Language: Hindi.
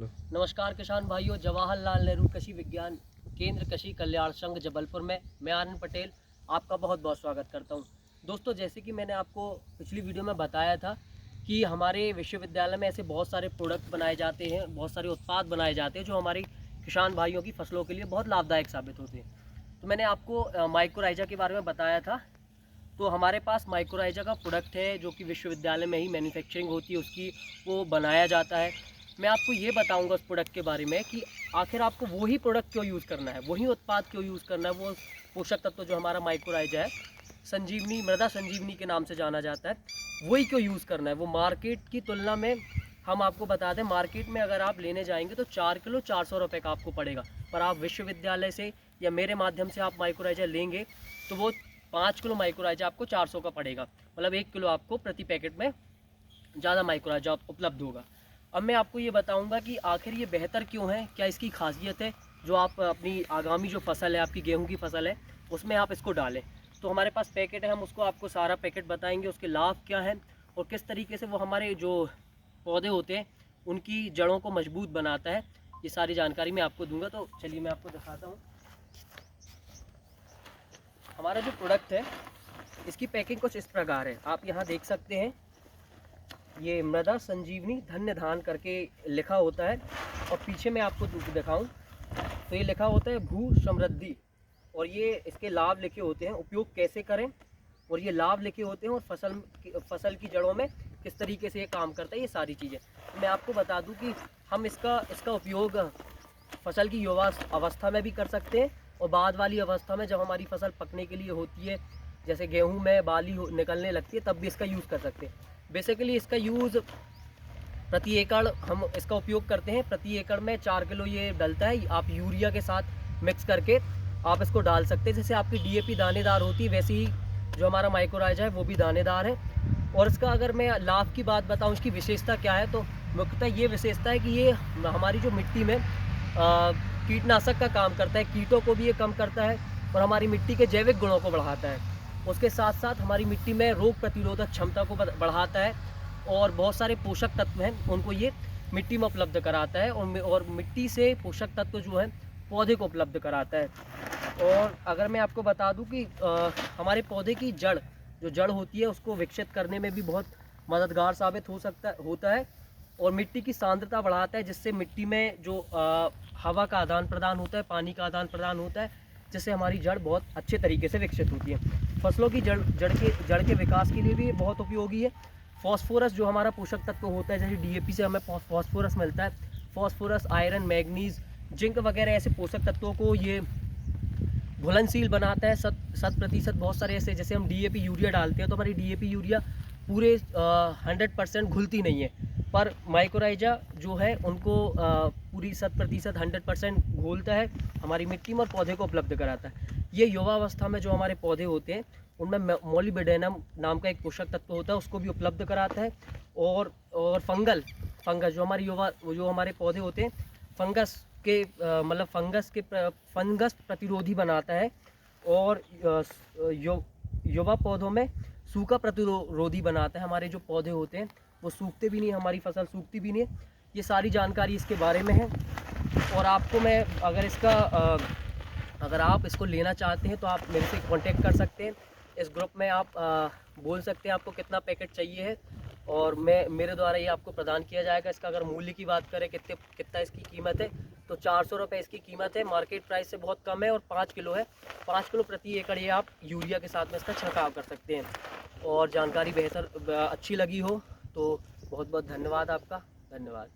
नमस्कार किसान भाइयों, जवाहरलाल नेहरू कृषि विज्ञान केंद्र कृषि कल्याण संघ जबलपुर में मैं आनंद पटेल आपका बहुत बहुत स्वागत करता हूं। दोस्तों, जैसे कि मैंने आपको पिछली वीडियो में बताया था कि हमारे विश्वविद्यालय में ऐसे बहुत सारे प्रोडक्ट बनाए जाते हैं, बहुत सारे उत्पाद बनाए जाते हैं जो हमारे किसान भाइयों की फसलों के लिए बहुत लाभदायक साबित होते हैं। तो मैंने आपको माइक्रोराइजा के बारे में बताया था। तो हमारे पास माइक्रोराइजा का प्रोडक्ट है जो कि विश्वविद्यालय में ही मैन्युफैक्चरिंग होती है, उसकी वो बनाया जाता है। मैं आपको ये बताऊंगा उस प्रोडक्ट के बारे में कि आखिर आपको वही प्रोडक्ट क्यों यूज़ करना है, वही उत्पाद क्यों यूज़ करना है। वो पोषक तत्व जो हमारा माइक्रोराइजा है, संजीवनी, मृदा संजीवनी के नाम से जाना जाता है, वही क्यों यूज़ करना है। वो मार्केट की तुलना में, हम आपको बता दें, मार्केट में अगर आप लेने जाएंगे तो 4 किलो 400 रुपये का आपको पड़ेगा। पर आप विश्वविद्यालय से या मेरे माध्यम से आप माइक्रोराइजा लेंगे तो वो 5 किलो माइक्रोराइजा आपको 400 का पड़ेगा। मतलब 1 किलो आपको प्रति पैकेट में ज़्यादा माइक्रोराइजा उपलब्ध होगा। अब मैं आपको ये बताऊंगा कि आखिर ये बेहतर क्यों है, क्या इसकी खासियत है, जो आप अपनी आगामी जो फसल है, आपकी गेहूं की फसल है, उसमें आप इसको डालें। तो हमारे पास पैकेट है, हम उसको आपको सारा पैकेट बताएंगे, उसके लाभ क्या हैं और किस तरीके से वो हमारे जो पौधे होते हैं उनकी जड़ों को मजबूत बनाता है। ये सारी जानकारी मैं आपको दूंगा। तो चलिए मैं आपको दिखाता हूँ। हमारा जो प्रोडक्ट है, इसकी पैकिंग कुछ इस प्रकार है, आप यहाँ देख सकते हैं। ये मृदा संजीवनी धन्य धान करके लिखा होता है और पीछे मैं आपको दिखाऊं तो ये लिखा होता है भू समृद्धि, और ये इसके लाभ लिखे होते हैं, उपयोग कैसे करें, और ये लाभ लिखे होते हैं, और फसल की जड़ों में किस तरीके से ये काम करता है, ये सारी चीज़ें। तो मैं आपको बता दूं कि हम इसका उपयोग फसल की युवा अवस्था में भी कर सकते हैं, और बाद वाली अवस्था में जब हमारी फसल पकने के लिए होती है, जैसे गेहूं में बाली निकलने लगती है, तब भी इसका यूज़ कर सकते हैं। बेसिकली इसका यूज़ प्रति एकड़ हम इसका उपयोग करते हैं। प्रति एकड़ में 4 किलो ये डलता है। आप यूरिया के साथ मिक्स करके आप इसको डाल सकते हैं। जैसे आपकी डीएपी दानेदार होती है, वैसे ही जो हमारा माइक्रोराइजा है वो भी दानेदार है। और इसका अगर मैं लाभ की बात बताऊं, इसकी विशेषता क्या है, तो मुख्यतः ये विशेषता है कि ये हमारी जो मिट्टी में कीटनाशक का काम करता है, कीटों को भी ये कम करता है और हमारी मिट्टी के जैविक गुणों को बढ़ाता है। उसके साथ साथ हमारी मिट्टी में रोग प्रतिरोधक क्षमता को बढ़ाता है, और बहुत सारे पोषक तत्व हैं उनको ये मिट्टी में उपलब्ध कराता है, और मिट्टी से पोषक तत्व जो है पौधे को उपलब्ध कराता है। और अगर मैं आपको बता दूं कि हमारे पौधे की जड़ होती है, उसको विकसित करने में भी बहुत मददगार साबित होता है, और मिट्टी की सांद्रता बढ़ाता है, जिससे मिट्टी में जो हवा का आदान प्रदान होता है, पानी का आदान प्रदान होता है, जिससे हमारी जड़ बहुत अच्छे तरीके से विकसित होती है। फसलों की जड़ के विकास के लिए भी बहुत उपयोगी है। फॉस्फोरस जो हमारा पोषक तत्व होता है, जैसे डीएपी से हमें फॉस्फोरस मिलता है, फॉस्फोरस, आयरन, मैग्नीज, जिंक वगैरह ऐसे पोषक तत्वों को ये घुलनशील बनाता है 100%। बहुत सारे ऐसे, जैसे हम डीएपी यूरिया डालते हैं तो हमारी डीएपी यूरिया पूरे 100% घुलती नहीं है, पर माइक्रोराइजा जो है उनको पूरी 100% 100% घोलता है, हमारी मिट्टी में और पौधे को उपलब्ध कराता है। ये युवा अवस्था में जो हमारे पौधे होते हैं उनमें मोलिबेडेनम नाम का एक पोषक तत्व होता है, उसको भी उपलब्ध कराता है। और फंगस जो हमारे पौधे होते हैं, फंगस प्रतिरोधी बनाता है, और युवा पौधों में सूखा प्रतिरोधी बनाता है। हमारे जो पौधे होते हैं वो सूखते भी नहीं, हमारी फसल सूखती भी नहीं है। ये सारी जानकारी इसके बारे में है। और आपको मैं अगर आप इसको लेना चाहते हैं तो आप मेरे से कांटेक्ट कर सकते हैं। इस ग्रुप में आप बोल सकते हैं आपको कितना पैकेट चाहिए है, और मेरे द्वारा ये आपको प्रदान किया जाएगा। इसका अगर मूल्य की बात करें, कितना इसकी कीमत है, तो 400 रुपये इसकी कीमत है। मार्केट प्राइस से बहुत कम है, और 5 किलो है। 5 किलो प्रति एकड़ ये आप यूरिया के साथ में इसका छिड़काव कर सकते हैं। और जानकारी अच्छी लगी हो तो बहुत बहुत धन्यवाद आपका। धन्यवाद।